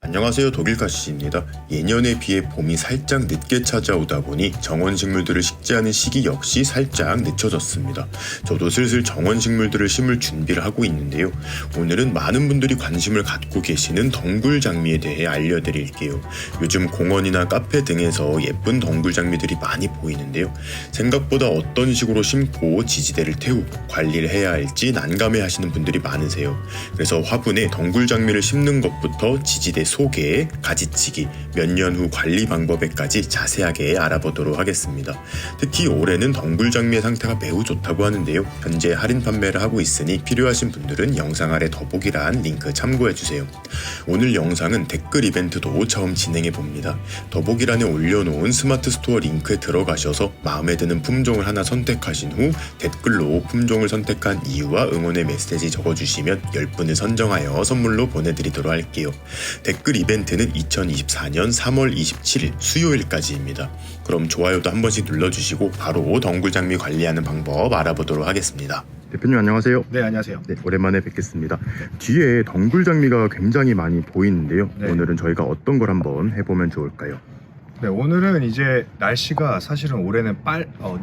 안녕하세요, 독일가시입니다. 예년에 비해 봄이 살짝 늦게 찾아오다 보니 정원식물들을 식재하는 시기 역시 살짝 늦춰졌습니다. 저도 슬슬 정원식물들을 심을 준비를 하고 있는데요. 오늘은 많은 분들이 관심을 갖고 계시는 덩굴장미에 대해 알려드릴게요. 요즘 공원이나 카페 등에서 예쁜 덩굴장미들이 많이 보이는데요. 생각보다 어떤 식으로 심고 지지대를 태우고 관리를 해야 할지 난감해 하시는 분들이 많으세요. 그래서 화분에 덩굴장미를 심는 것부터 지지대 소개, 가지치기, 몇 년 후 관리 방법에까지 자세하게 알아보도록 하겠습니다. 특히 올해는 덩굴장미의 상태가 매우 좋다고 하는데요. 현재 할인 판매를 하고 있으니 필요하신 분들은 영상 아래 더보기란 링크 참고해주세요. 오늘 영상은 댓글 이벤트도 처음 진행해봅니다. 더보기란에 올려놓은 스마트 스토어 링크에 들어가셔서 마음에 드는 품종을 하나 선택하신 후 댓글로 품종을 선택한 이유와 응원의 메시지 적어주시면 10분을 선정하여 선물로 보내드리도록 할게요. 댓글 이벤트는 2024년 3월 27일 수요일까지입니다. 그럼 좋아요도 한 번씩 눌러주시고 바로 덩굴장미 관리하는 방법 알아보도록 하겠습니다. 대표님 안녕하세요. 네, 안녕하세요. 네, 오랜만에 뵙겠습니다. 뒤에 덩굴장미가 굉장히 많이 보이는데요. 네. 오늘은 저희가 어떤 걸 한번 해보면 좋을까요? 네, 오늘은 이제 날씨가 사실은 올해는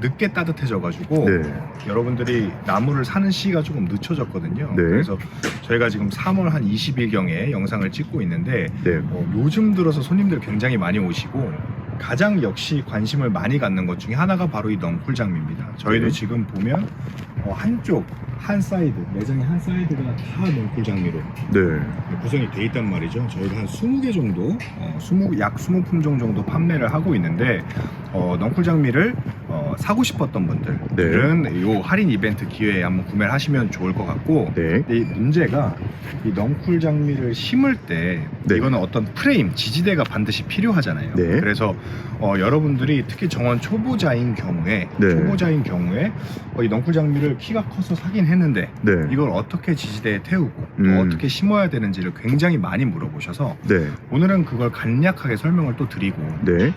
늦게 따뜻해져가지고 네. 여러분들이 나무를 사는 시기가 조금 늦춰졌거든요. 네. 그래서 저희가 지금 3월 한 20일경에 영상을 찍고 있는데 네. 요즘 들어서 손님들 굉장히 많이 오시고 가장 역시 관심을 많이 갖는 것 중에 하나가 바로 이 넝쿨장미입니다. 저희도 네. 지금 보면 한 사이드, 매장의 한 사이드가 다 넝쿨장미로 네. 구성이 돼 있단 말이죠. 저희가 한 20개 정도, 약 20품종 정도 판매를 하고 있는데 넝쿨장미를 사고 싶었던 분들은 이 할인 이벤트 기회에 한번 구매를 하시면 좋을 것 같고, 네. 이 문제가 이 넝쿨장미를 심을 때 네. 이거는 어떤 프레임, 지지대가 반드시 필요하잖아요. 네. 그래서 여러분들이 특히 정원 초보자인 경우에 이 넝쿨장미를 키가 커서 사긴 했는데 네. 이걸 어떻게 지지대에 태우고 또 어떻게 심어야 되는지를 굉장히 많이 물어보셔서 네. 오늘은 그걸 간략하게 설명을 또 드리고, 네.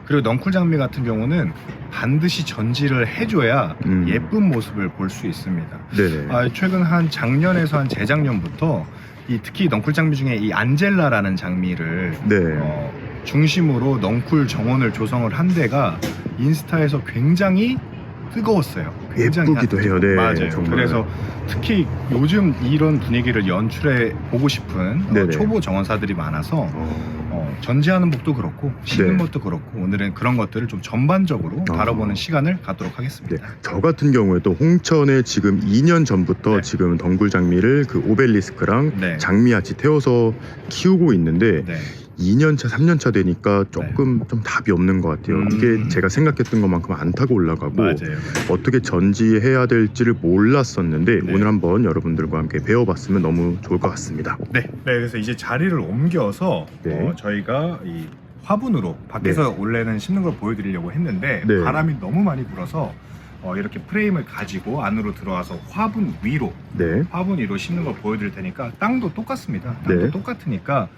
그리고 넝쿨장미 같은 경우는 반드시 전지를 해줘야 예쁜 모습을 볼 수 있습니다. 네. 최근 한 작년에서 한 재작년부터 특히 넝쿨장미 중에 이 안젤라라는 장미를 네. 중심으로 넝쿨 정원을 조성을 한 데가 인스타에서 굉장히 뜨거웠어요. 굉장히 예쁘기도 해요. 네. 맞아요. 정말. 그래서 특히 요즘 이런 분위기를 연출해 보고 싶은 네네. 초보 정원사들이 많아서 전지하는 법도 그렇고 심는 네. 것도 그렇고 오늘은 그런 것들을 좀 전반적으로 다뤄보는 시간을 갖도록 네. 하겠습니다. 저 같은 경우에도 홍천에 지금 2년 전부터 네. 지금 덩굴장미를 그 오벨리스크랑 네. 장미아치 태워서 키우고 있는데 네. 2년차, 3년차 되니까 조금 좀 답이 없는 것 같아요. 이게 제가 생각했던 것만큼 안 타고 올라가고 맞아요. 어떻게 전지해야 될지를 몰랐었는데 네. 오늘 한번 여러분들과 함께 배워봤으면 너무 좋을 것 같습니다. 네, 그래서 이제 자리를 옮겨서 네. 저희가 이 화분으로 밖에서 원래는 심는 걸 보여드리려고 했는데 네. 바람이 너무 많이 불어서 이렇게 프레임을 가지고 안으로 들어와서 화분 위로 심는 걸 보여드릴 테니까 땅도 똑같습니다. 땅도 네. 똑같으니까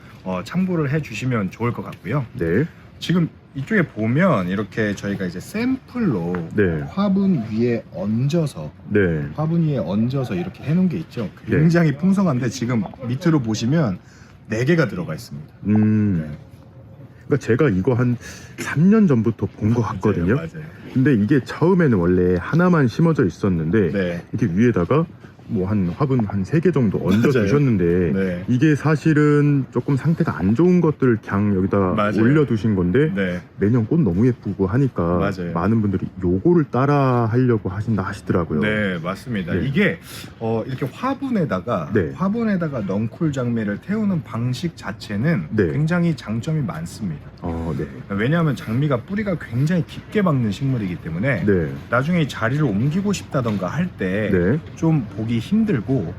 참고를 해주시면 좋을 것 같고요. 네. 지금 이쪽에 보면 이렇게 저희가 이제 샘플로 네. 화분 위에 얹어서 이렇게 해놓은 게 있죠. 굉장히 풍성한데 지금 밑으로 보시면 4개가 들어가 있습니다. 그러니까 제가 이거 한 3년 전부터 본 것 같거든요. 맞아요. 근데 이게 처음에는 원래 하나만 심어져 있었는데 네. 이렇게 위에다가 뭐 한 화분 한 3개 정도 얹어 맞아요. 두셨는데 네. 이게 사실은 조금 상태가 안 좋은 것들을 그냥 여기다 맞아요. 올려 두신 건데 네. 매년 꽃 너무 예쁘고 하니까 맞아요. 많은 분들이 요거를 따라 하려고 하시더라고요. 네, 맞습니다. 네. 이게 이렇게 화분에다가 네. 넝쿨 장미를 태우는 방식 자체는 네. 굉장히 장점이 많습니다. 네. 왜냐하면 장미가 뿌리가 굉장히 깊게 박는 식물이기 때문에 네. 나중에 이 자리를 옮기고 싶다던가 할 때 좀 네. 보기 힘들고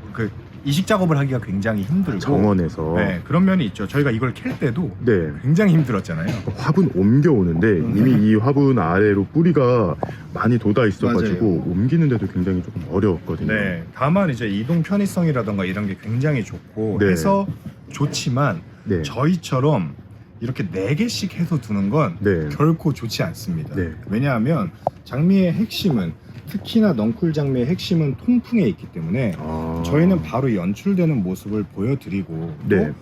이식 작업을 하기가 굉장히 힘들고 정원에서 네, 그런 면이 있죠. 저희가 이걸 캘 때도 네. 굉장히 힘들었잖아요. 화분 옮겨 오는데 이미 이 화분 아래로 뿌리가 많이 돋아 있어가지고 맞아요. 옮기는데도 굉장히 조금 어려웠거든요. 네, 다만 이제 이동 편의성이라던가 이런 게 굉장히 좋고 네. 해서 좋지만 네. 저희처럼 이렇게 4개씩 해서 두는 건 네. 결코 좋지 않습니다. 네. 왜냐하면 장미의 핵심은, 특히나 넝쿨 장미의 핵심은 통풍에 있기 때문에 저희는 바로 연출되는 모습을 보여드리고 네.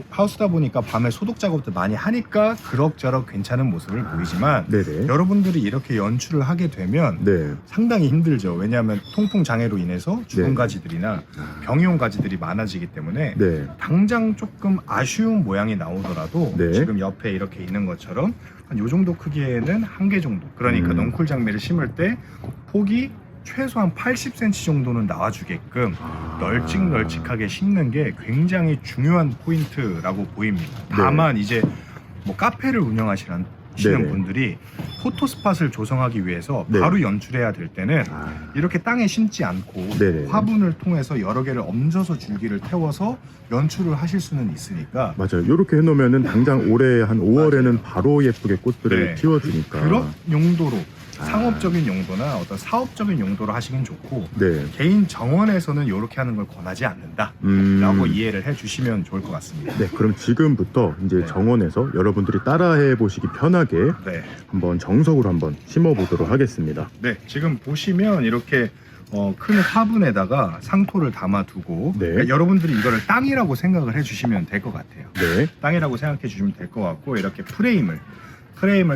하우스다 보니까 밤에 소독 작업도 많이 하니까 그럭저럭 괜찮은 모습을 보이지만 네네. 여러분들이 이렇게 연출을 하게 되면 네. 상당히 힘들죠. 왜냐하면 통풍 장애로 인해서 죽은 네. 가지들이나 병이 온 가지들이 많아지기 때문에 네. 당장 조금 아쉬운 모양이 나오더라도 네. 지금 옆에 이렇게 있는 것처럼 한 요 정도 크기에는 한 개 정도. 그러니까 넝쿨 장미를 심을 때 폭이 최소한 80cm 정도는 나와주게끔 널찍널찍하게 심는 게 굉장히 중요한 포인트라고 보입니다. 다만 이제 뭐 카페를 운영하시는 네네. 분들이 포토스팟을 조성하기 위해서 네. 바로 연출해야 될 때는 이렇게 땅에 심지 않고 네네. 화분을 통해서 여러 개를 얹어서 줄기를 태워서 연출을 하실 수는 있으니까 맞아요. 이렇게 해놓으면은 당장 올해 한 5월에는 바로 예쁘게 꽃들을 네. 틔워주니까. 그런 용도로 상업적인 용도나 어떤 사업적인 용도로 하시긴 좋고 네. 개인 정원에서는 이렇게 하는 걸 권하지 않는다 라고 이해를 해주시면 좋을 것 같습니다. 네, 그럼 지금부터 이제 네. 정원에서 여러분들이 따라해 보시기 편하게 네. 한번 정석으로 한번 심어 보도록 하겠습니다. 네, 지금 보시면 이렇게 큰 화분에다가 상토를 담아두고 네. 그러니까 여러분들이 이거를 땅이라고 생각을 해주시면 될 것 같아요. 네. 땅이라고 생각해 주시면 될 것 같고 이렇게 프레임을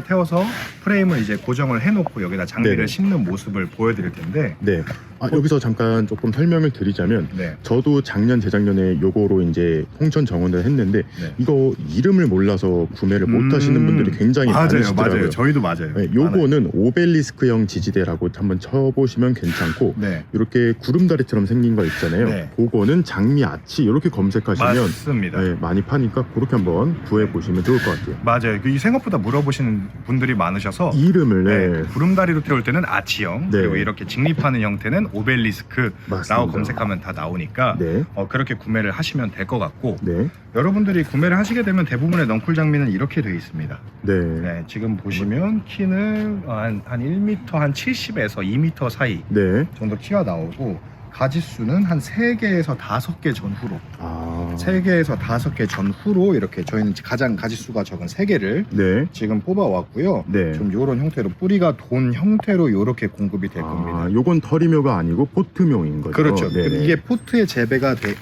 태워서 프레임을 이제 고정을 해놓고 여기다 장미를 네네. 심는 모습을 보여드릴 텐데 네. 여기서 잠깐 조금 설명을 드리자면 네, 저도 작년 재작년에 요거로 이제 홍천 정원을 했는데 네. 이거 이름을 몰라서 구매를 못 하시는 분들이 굉장히 많으시더라고요. 맞아요. 저희도 맞아요. 네, 요거는 오벨리스크형 지지대라고 한번 쳐보시면 괜찮고 네, 이렇게 구름다리처럼 생긴 거 있잖아요. 네. 그거는 장미 아치 이렇게 검색하시면 맞습니다. 네, 많이 파니까 그렇게 한번 구해 보시면 좋을 것 같아요. 맞아요. 이 생각보다 물어보시는 분들이 많으셔서 이름을 네, 구름다리로 태울 때는 아치형 네. 그리고 이렇게 직립하는 형태는 오벨리스크라고 맞습니다. 검색하면 다 나오니까 네, 그렇게 구매를 하시면 될 것 같고 네, 여러분들이 구매를 하시게 되면 대부분의 넝쿨 장미는 이렇게 되어 있습니다. 네, 네, 지금 보시면 키는 한 1m 한 70에서 2m 사이 네. 정도 키가 나오고 가지수는 한 3개에서 5개 전후로 아, 3개에서 5개 전후로 이렇게 저희는 가장 가지수가 적은 3개를 네, 지금 뽑아왔고요. 네. 좀 요런 형태로 뿌리가 돈 형태로 요렇게 공급이 될 아, 겁니다. 요건 털이묘가 아니고 포트묘인 거죠. 그렇죠. 네네. 이게 포트에 재배가 된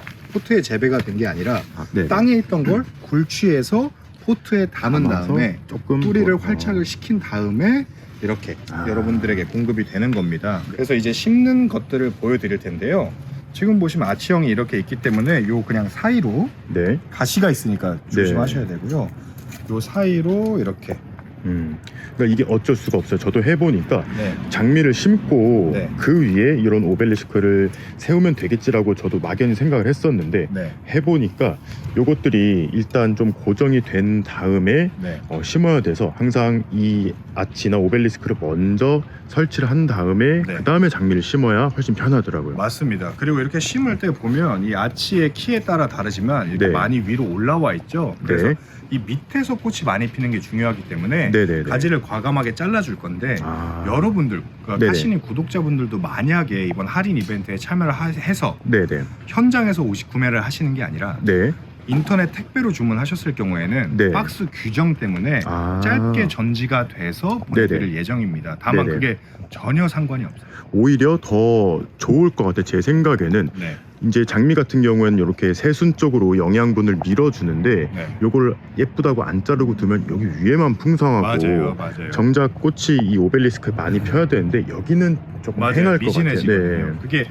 게 아니라 네. 땅에 있던 걸 굴취해서 포트에 담은 담아서 다음에 조금 뿌리를 뭐, 활착을 시킨 다음에 이렇게 아. 여러분들에게 공급이 되는 겁니다. 그래서 이제 심는 것들을 보여드릴 텐데요. 지금 보시면 아치형이 이렇게 있기 때문에 요 그냥 사이로 네. 가시가 있으니까 조심하셔야 되고요. 요 사이로 이렇게 그러니까 이게 어쩔 수가 없어요. 저도 해보니까 네. 장미를 심고 네. 그 위에 이런 오벨리스크를 세우면 되겠지라고 저도 막연히 생각을 했었는데 네. 해보니까 요것들이 일단 좀 고정이 된 다음에 네. 심어야 돼서 항상 이 아치나 오벨리스크를 먼저 설치를 한 다음에 네. 그 다음에 장미를 심어야 훨씬 편하더라고요. 맞습니다. 그리고 이렇게 심을 때 보면 이 아치의 키에 따라 다르지만 이렇게 네. 많이 위로 올라와 있죠. 그래서 네. 이 밑에서 꽃이 많이 피는 게 중요하기 때문에 네네네. 가지를 과감하게 잘라줄 건데 아. 여러분들 그러니까 네네. 하시는 구독자분들도 만약에 이번 할인 이벤트에 참여를 해서 네네. 현장에서 구매를 하시는 게 아니라 네. 인터넷 택배로 주문하셨을 경우에는 네. 박스 규정 때문에 아. 짧게 전지가 돼서 보내드릴 네네. 예정입니다. 다만 네네. 그게 전혀 상관이 없어요. 오히려 더 좋을 것 같아요. 제 생각에는 네. 이제 장미 같은 경우에는 이렇게 새순 쪽으로 영양분을 밀어주는데 네. 요걸 예쁘다고 안 자르고 두면 여기 위에만 풍성하고 맞아요. 정작 꽃이 이 오벨리스크에 많이 펴야 되는데 여기는 조금 행할 것 같아요. 미진해지거든요. 그게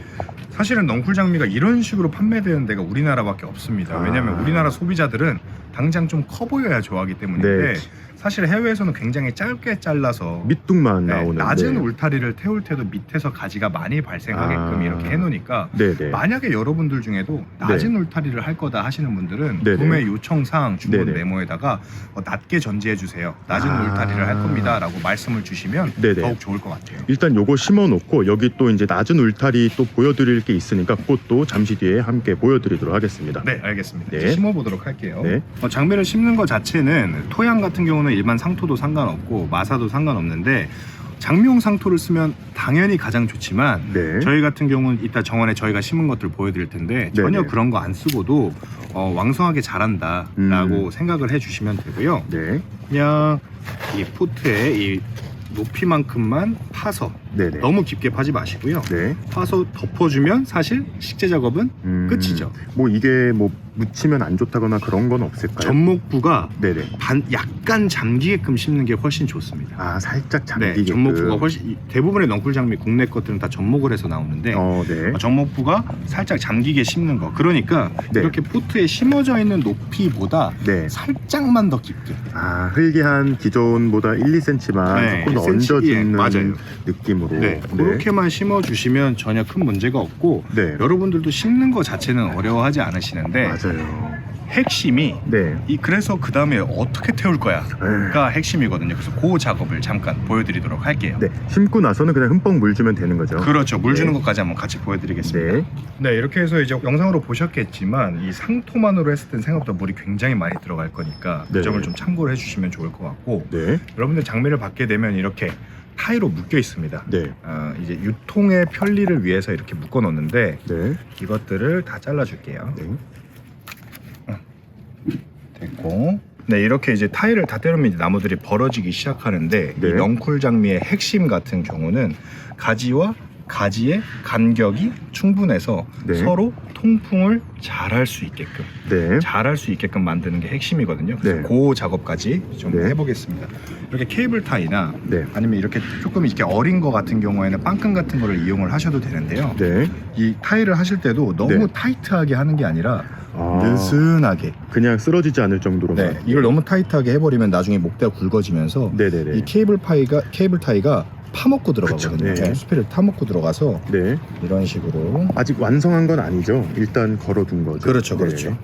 사실은 넝쿨 장미가 이런 식으로 판매되는 데가 우리나라밖에 없습니다. 왜냐하면 우리나라 소비자들은 당장 좀 커 보여야 좋아하기 때문인데 네. 사실 해외에서는 굉장히 짧게 잘라서 밑둥만 네, 나오는데 낮은 울타리를 태울 때도 밑에서 가지가 많이 발생하게끔 이렇게 해놓으니까 네네. 만약에 여러분들 중에도 낮은 울타리를 할 거다 하시는 분들은 네네. 구매 요청사항 주문 네네. 메모에다가 낮게 전지해 주세요. 낮은 아. 울타리를 할 겁니다 라고 말씀을 주시면 네네. 더욱 좋을 것 같아요. 일단 요거 심어놓고 여기 또 이제 낮은 울타리 또 보여드릴 게 있으니까 그것도 잠시 뒤에 함께 보여드리도록 하겠습니다. 네, 알겠습니다. 네. 이제 심어보도록 할게요. 네. 장미를 심는 것 자체는 토양 같은 경우는 일반 상토도 상관없고 마사도 상관없는데 장미용 상토를 쓰면 당연히 가장 좋지만 네. 저희 같은 경우는 이따 정원에 저희가 심은 것들 보여드릴 텐데 전혀 네네. 그런 거 안 쓰고도 왕성하게 자란다라고 생각을 해주시면 되고요. 네. 그냥 이 포트에 이 높이만큼만 파서 네네. 너무 깊게 파지 마시고요. 네. 파서 덮어주면 사실 식재 작업은 끝이죠. 뭐 이게 뭐 묻히면 안 좋다거나 그런 건 없을까요? 접목부가 네네. 약간 잠기게끔 심는 게 훨씬 좋습니다. 아, 살짝 네, 잠기게끔. 접목부가 훨씬 대부분의 넝쿨 장미 국내 것들은 다 접목을 해서 나오는데 네. 접목부가 살짝 잠기게 심는 거. 그러니까 네. 이렇게 포트에 심어져 있는 높이보다 네. 살짝만 더 깊게. 아, 흙이 한 기존보다 1, 2cm만 네, 조금 더 1cm, 얹어주는 맞아요. 느낌으로. 네, 그렇게만 심어주시면 전혀 큰 문제가 없고 네. 여러분들도 심는 거 자체는 어려워하지 않으시는데 맞아요. 핵심이 네. 그래서 그 다음에 어떻게 태울 거야 네. 가 핵심이거든요. 그래서 그 작업을 잠깐 보여드리도록 할게요. 네. 심고 나서는 그냥 흠뻑 물 주면 되는 거죠. 그렇죠. 물 주는 네. 것까지 한번 같이 보여드리겠습니다. 네. 네, 이렇게 해서 이제 영상으로 보셨겠지만 이 상토만으로 했을 땐 생각보다 물이 굉장히 많이 들어갈 거니까 그 네. 점을 좀 참고를 해주시면 좋을 것 같고 네. 여러분들 장미를 받게 되면 이렇게 타이로 묶여 있습니다. 네. 이제 유통의 편리를 위해서 이렇게 묶어 놓는데 네. 이것들을 다 잘라줄게요. 네. 됐고, 네, 이렇게 이제 타일을 다 때리면 이제 나무들이 벌어지기 시작하는데 네. 이 넝쿨 장미의 핵심 같은 경우는 가지와 가지의 간격이 충분해서 네. 서로 통풍을 잘할 수 있게끔 만드는 게 핵심이거든요. 그래서 네. 그 작업까지 좀 네. 해보겠습니다. 이렇게 케이블 타이나 네. 아니면 이렇게 조금 이렇게 어린 거 같은 경우에는 빵끈 같은 거를 이용을 하셔도 되는데요. 네. 이 타일을 하실 때도 너무 네. 타이트하게 하는 게 아니라 아, 느슨하게. 그냥 쓰러지지 않을 정도로만. 네, 이걸 너무 타이트하게 해버리면 나중에 목대가 굵어지면서 네네네. 이 케이블 타이가 파먹고 들어가거든요. 그쵸, 네. 수피를 타먹고 들어가서 네. 이런 식으로. 아직 완성한 건 아니죠. 일단 걸어둔 거죠. 그렇죠, 네. 그렇죠.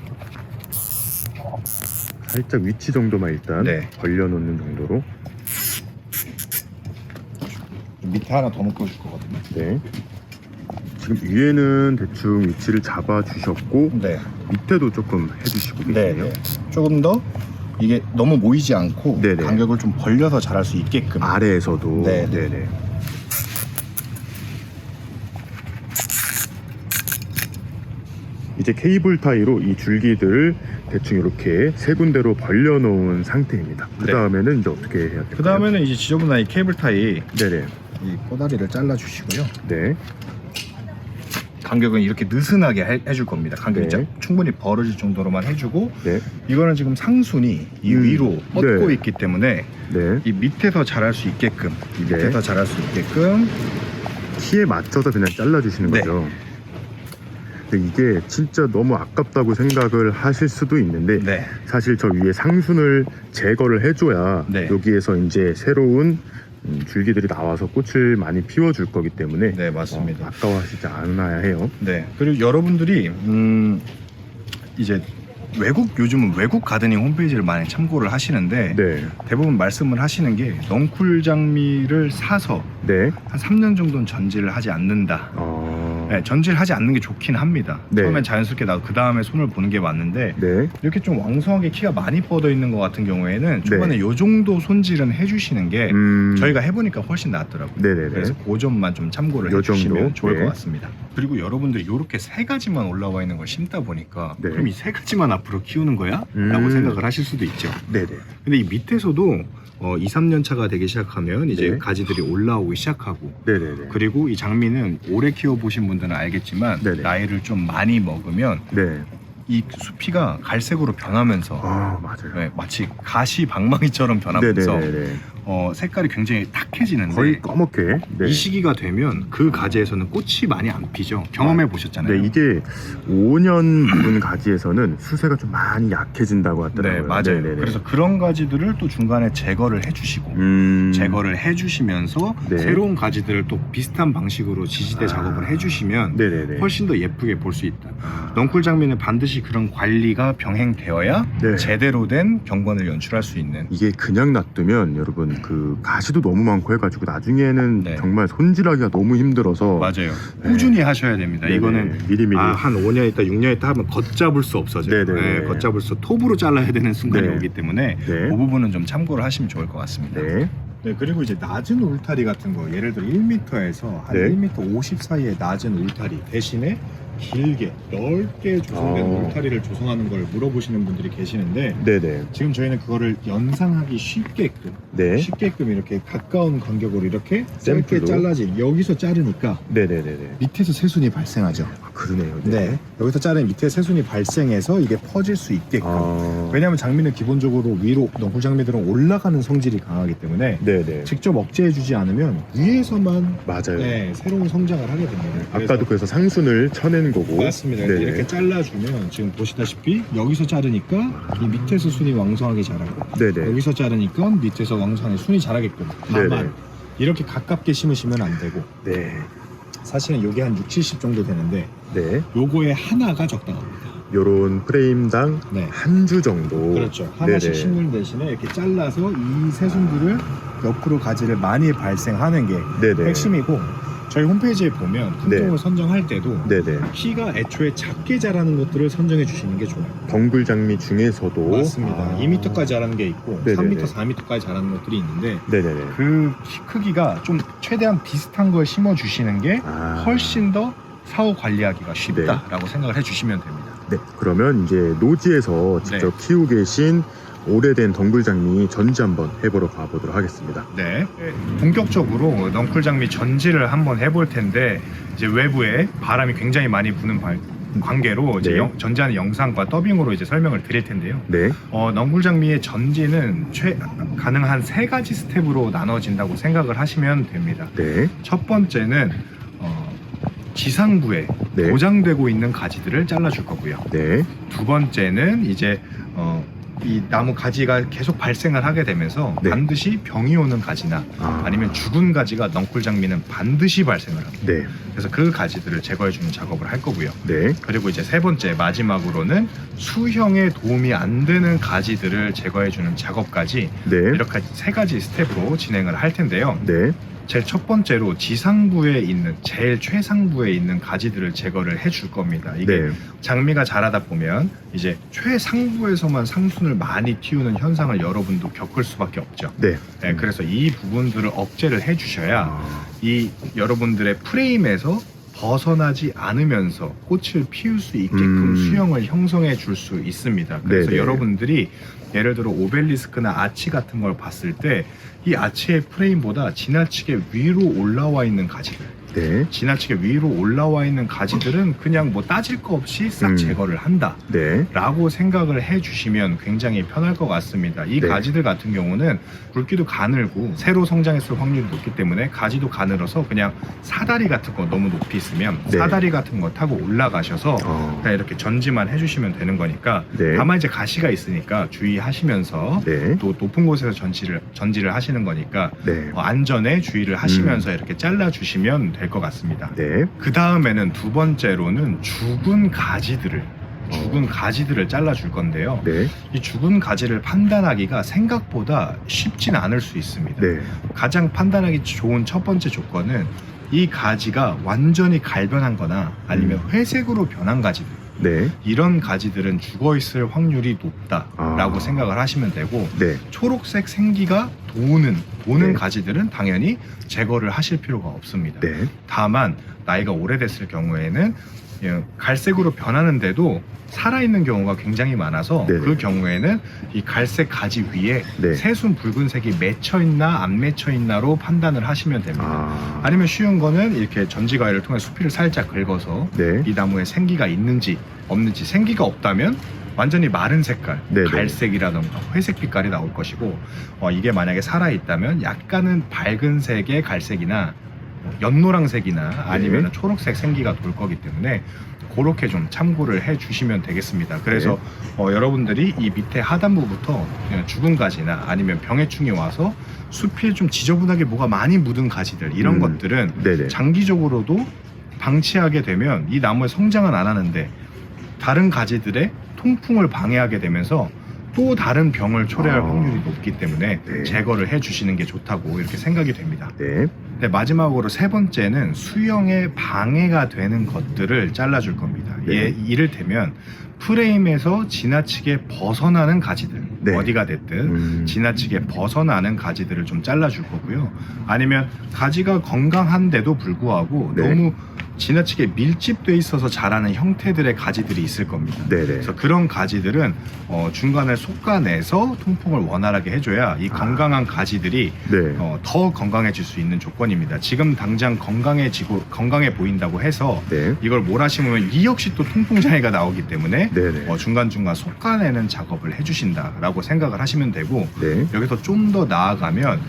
살짝 위치 정도만 일단 네. 벌려놓는 정도로. 밑에 하나 더 묶어줄 거거든요. 네. 지금 위에는 대충 위치를 잡아 주셨고 네, 밑에도 조금 해주시고 네, 계시네요. 네. 조금 더 이게 너무 모이지 않고 네네. 간격을 좀 벌려서 자랄 수 있게끔. 아래에서도. 네, 네네. 이제 케이블 타이로 이 줄기들을 대충 이렇게 세 군데로 벌려놓은 상태입니다. 그 네. 다음에는 이제 어떻게 해야 될까요? 그 다음에는 이제 지저분한 이 케이블 타이 네네. 이 꼬다리를 잘라주시고요. 네. 간격은 이렇게 느슨하게 해줄 겁니다. 간격이 네. 충분히 벌어질 정도로만 해주고 네. 이거는 지금 상순이 이 위로 뻗고 네. 있기 때문에 네. 이 밑에서 자랄 수 있게끔 네. 키에 맞춰서 그냥 잘라주시는 네. 거죠. 근데 이게 진짜 너무 아깝다고 생각을 하실 수도 있는데 네. 사실 저 위에 상순을 제거를 해줘야 네. 여기에서 이제 새로운 줄기들이 나와서 꽃을 많이 피워줄 거기 때문에 네, 맞습니다. 아까워하시지 않아야 해요. 네. 그리고 여러분들이 이제 요즘은 외국 가드닝 홈페이지를 많이 참고를 하시는데 네. 대부분 말씀을 하시는 게 넝쿨 장미를 사서 네. 한 3년 정도는 전지를 하지 않는다. 네, 전지를 하지 않는 게 좋긴 합니다. 네. 처음엔 자연스럽게 나고 그 다음에 손을 보는 게 맞는데 네. 이렇게 좀 왕성하게 키가 많이 뻗어 있는 것 같은 경우에는 초반에 요 정도 손질은 해주시는 게 저희가 해보니까 훨씬 낫더라고요. 네네네. 그래서 그 점만 좀 참고를 요 해주시면 정도? 좋을 네. 것 같습니다. 그리고 여러분들이 이렇게 세 가지만 올라와 있는 걸 심다 보니까 네. 그럼 이 세 가지만 앞으로 키우는 거야? 라고 생각을 하실 수도 있죠. 네네. 근데 이 밑에서도 2, 3년 차가 되기 시작하면 이제 네. 가지들이 올라오기 시작하고 네네네. 그리고 이 장미는 오래 키워보신 분들은 알겠지만 네네. 나이를 좀 많이 먹으면 네. 이 수피가 갈색으로 변하면서 맞아요. 네, 마치 가시 방망이처럼 변하면서 네네네. 색깔이 굉장히 탁해지는데 거의 까맣게. 네. 이 시기가 되면 그 가지에서는 꽃이 많이 안 피죠. 경험해 보셨잖아요. 네, 이게 5년 묵은 가지에서는 수세가 좀 많이 약해진다고 네, 하더라고요. 맞아요. 네네네. 그래서 그런 가지들을 또 중간에 제거를 해주시고 제거를 해주시면서 네. 새로운 가지들을 또 비슷한 방식으로 지지대 작업을 해주시면 네네네. 훨씬 더 예쁘게 볼 수 있다. 넝쿨 장미는 반드시 그런 관리가 병행되어야 네. 제대로 된 경관을 연출할 수 있는. 이게 그냥 놔두면 여러분 그 가시도 너무 많고 해가지고 나중에는 네. 정말 손질하기가 너무 힘들어서 맞아요. 네. 꾸준히 하셔야 됩니다. 네네. 이거는 미리미리. 한 5년 있다 6년 있다 하면 걷잡을 수 없어져요. 네네. 걷잡을 수 톱으로 잘라야 되는 순간이 네. 오기 때문에 네. 그 부분은 좀 참고를 하시면 좋을 것 같습니다. 네. 네, 그리고 이제 낮은 울타리 같은 거 예를 들어 1m에서 한 네. 1m 50 사이의 낮은 울타리 대신에 길게 넓게 조성된 어. 울타리를 조성하는 걸 물어보시는 분들이 계시는데 네네. 지금 저희는 그거를 연상하기 쉽게끔 네. 쉽게끔 이렇게 가까운 간격으로 이렇게 짧게 샘플로? 잘라진 여기서 자르니까 네네네네. 밑에서 새순이 발생하죠. 아, 그러네요. 네. 여기서 자르면 밑에 새순이 발생해서 이게 퍼질 수 있게끔. 아. 왜냐하면 장미는 기본적으로 위로 넝쿨 장미들은 올라가는 성질이 강하기 때문에 네네. 직접 억제해주지 않으면 위에서만 맞아요. 네, 새로운 성장을 하게 됩니다. 아까도 그래서 상순을 쳐낸 거고. 맞습니다. 네네. 이렇게 잘라주면 지금 보시다시피 여기서 자르니까 이 밑에서 순이 왕성하게 자라고 네네. 여기서 자르니까 밑에서 왕성하게 순이 자라게끔. 다만 네네. 이렇게 가깝게 심으시면 안 되고 네. 사실은 이게 한 6, 70 정도 되는데 네. 요거에 하나가 적당합니다. 요런 프레임당 네. 한 주 정도. 그렇죠. 하나씩 네네. 심는 대신에 이렇게 잘라서 이 새순들을 옆으로 가지를 많이 발생하는 게 네네. 핵심이고 저희 홈페이지에 보면 품종을 네. 선정할 때도 네네. 키가 애초에 작게 자라는 것들을 선정해 주시는 게 좋아요. 덩굴 장미 중에서도 맞습니다. 아. 2m까지 자라는 게 있고 네네네. 3m, 4m까지 자라는 것들이 있는데 네네네. 그 키 크기가 좀 최대한 비슷한 걸 심어 주시는 게 아. 훨씬 더 사후 관리하기가 쉽다라고 생각을 해주시면 됩니다. 네. 그러면 이제 노지에서 직접 키우고 계신 오래된 덩굴 장미 전지 한번 해보러 가보도록 하겠습니다. 네, 본격적으로 넝쿨 장미 전지를 한번 해볼 텐데 이제 외부에 바람이 굉장히 많이 부는 관계로 이제 네. 전지하는 영상과 더빙으로 이제 설명을 드릴 텐데요. 네. 넝쿨 장미의 전지는 가능한 3가지 스텝으로 나눠진다고 생각을 하시면 됩니다. 네. 첫 번째는 지상부에 네. 고장되고 있는 가지들을 잘라줄 거고요. 네. 두 번째는 이제 이 나무 가지가 계속 발생을 하게 되면서 네. 반드시 병이 오는 가지나 아. 아니면 죽은 가지가 넝쿨 장미는 반드시 발생을 합니다. 네. 그래서 그 가지들을 제거해주는 작업을 할 거고요. 네. 그리고 이제 세 번째 마지막으로는 수형에 도움이 안 되는 가지들을 제거해주는 작업까지 네. 이렇게 3가지 스텝으로 진행을 할 텐데요. 네. 제일 첫 번째로 지상부에 있는 제일 최상부에 있는 가지들을 제거를 해줄 겁니다. 이게 네. 장미가 자라다 보면 이제 최상부에서만 상순을 많이 틔우는 현상을 여러분도 겪을 수밖에 없죠. 네. 네, 그래서 이 부분들을 억제를 해주셔야 아. 이 여러분들의 프레임에서 벗어나지 않으면서 꽃을 피울 수 있게끔 수영을 형성해 줄 수 있습니다. 그래서 네네. 여러분들이 예를 들어 오벨리스크나 아치 같은 걸 봤을 때 이 아치의 프레임보다 지나치게 위로 올라와 있는 가지들, 네. 지나치게 위로 올라와 있는 가지들은 그냥 뭐 따질 거 없이 싹 제거를 한다 네. 라고 생각을 해주시면 굉장히 편할 것 같습니다. 이 네. 가지들 같은 경우는 굵기도 가늘고 새로 성장했을 확률이 높기 때문에 가지도 가늘어서 그냥 사다리 같은 거 너무 높이 있으면 네. 사다리 같은 거 타고 올라가셔서 그냥 이렇게 전지만 해주시면 되는 거니까 네. 다만 이제 가시가 있으니까 주의하시면서 네. 또 높은 곳에서 전지를 하시는 거니까 네. 안전에 주의를 하시면서 이렇게 잘라주시면 될 것 같습니다. 네. 그 다음에는 두 번째로는 죽은 가지들을 잘라줄 건데요. 네. 이 죽은 가지를 판단하기가 생각보다 쉽진 않을 수 있습니다. 네. 가장 판단하기 좋은 첫 번째 조건은 이 가지가 완전히 갈변한 거나 아니면 회색으로 변한 가지들, 네. 이런 가지들은 죽어있을 확률이 높다라고 생각을 하시면 되고 네. 초록색 생기가 도는 네. 가지들은 당연히 제거를 하실 필요가 없습니다. 네. 다만 나이가 오래됐을 경우에는 갈색으로 변하는데도 살아있는 경우가 굉장히 많아서 네네. 그 경우에는 이 갈색 가지 위에 네. 새순 붉은색이 맺혀있나 안 맺혀있나로 판단을 하시면 됩니다. 아니면 쉬운 거는 이렇게 전지가위를 통해 수피를 살짝 긁어서 네. 이 나무에 생기가 있는지 없는지, 생기가 없다면 완전히 마른 색깔, 네네. 갈색이라던가 회색 빛깔이 나올 것이고 이게 만약에 살아있다면 약간은 밝은 색의 갈색이나 연노랑색이나 아니면 네. 초록색 생기가 돌 거기 때문에 그렇게 좀 참고를 해 주시면 되겠습니다. 그래서 여러분들이 이 밑에 하단부부터 그냥 죽은 가지나 아니면 병해충이 와서 숲이 좀 지저분하게 뭐가 많이 묻은 가지들, 이런 것들은 네네. 장기적으로도 방치하게 되면 이 나무의 성장은 안 하는데 다른 가지들의 통풍을 방해하게 되면서 또 다른 병을 초래할 확률이 높기 때문에 네. 제거를 해 주시는 게 좋다고 이렇게 생각이 됩니다. 네. 네, 마지막으로 세 번째는 수영에 방해가 되는 것들을 잘라줄 겁니다. 네. 이를테면 프레임에서 지나치게 벗어나는 가지들, 네. 어디가 됐든 지나치게 벗어나는 가지들을 좀 잘라줄 거고요. 아니면 가지가 건강한데도 불구하고 네. 너무 지나치게 밀집돼 있어서 자라는 형태들의 가지들이 있을 겁니다. 네네. 그래서 그런 가지들은 중간을 솎아내서 통풍을 원활하게 해줘야 이 건강한 가지들이 네. 더 건강해질 수 있는 조건입니다. 지금 당장 건강해 보인다고 해서 네. 이걸 몰아심으면 이 역시 또 통풍 장애가 나오기 때문에 네네. 중간중간 솎아내는 작업을 해주신다라고 생각을 하시면 되고, 네. 여기서 좀 더 나아가면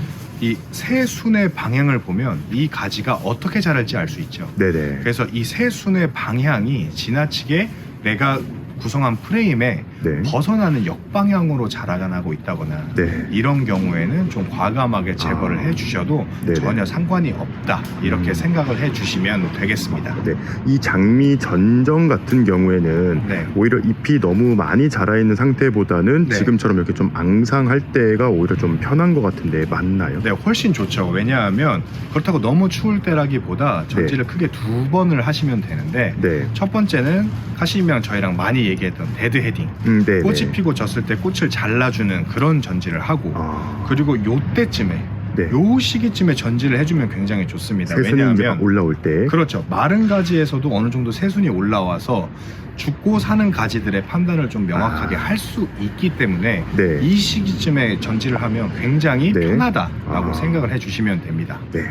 이 새순의 방향을 보면 이 가지가 어떻게 자랄지 알 수 있죠. 네네. 그래서 이 새순의 방향이 지나치게 내가 구성한 프레임에 네. 벗어나는 역방향으로 자라나고 있다거나 네. 이런 경우에는 좀 과감하게 제거를 해주셔도 네네. 전혀 상관이 없다, 이렇게 생각을 해주시면 되겠습니다. 네. 이 장미 전정 같은 경우에는 네. 오히려 잎이 너무 많이 자라 있는 상태보다는 네. 지금처럼 이렇게 좀 앙상할 때가 오히려 좀 편한 것 같은데 맞나요? 네, 훨씬 좋죠. 왜냐하면 그렇다고 너무 추울 때라기보다 전지를 크게 2번을 하시면 되는데, 네. 첫 번째는 하시면 저희랑 많이 얘기했던 데드 헤딩, 네. 꽃이 피고 졌을 때 꽃을 잘라주는 그런 전지를 하고, 그리고 요때쯤에 네. 요 시기쯤에 전지를 해주면 굉장히 좋습니다. 새순이 이제 왜냐하면 막 올라올 때. 그렇죠. 마른 가지에서도 어느 정도 새순이 올라와서 죽고 사는 가지들의 판단을 좀 명확하게 할 수 있기 때문에 네. 이 시기쯤에 전지를 하면 굉장히 네. 편하다라고 생각을 해주시면 됩니다. 네.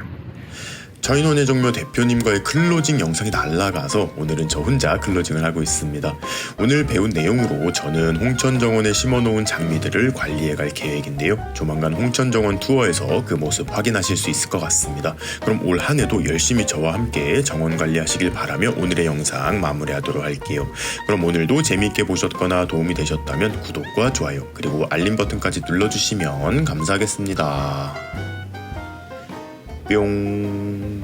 저인원의 종묘 대표님과의 클로징 영상이 날라가서 오늘은 저 혼자 클로징을 하고 있습니다. 오늘 배운 내용으로 저는 홍천정원에 심어놓은 장미들을 관리해갈 계획인데요. 조만간 홍천정원 투어에서 그 모습 확인하실 수 있을 것 같습니다. 그럼 올 한 해도 열심히 저와 함께 정원 관리하시길 바라며 오늘의 영상 마무리하도록 할게요. 그럼 오늘도 재미있게 보셨거나 도움이 되셨다면 구독과 좋아요 그리고 알림 버튼까지 눌러주시면 감사하겠습니다. 뿅.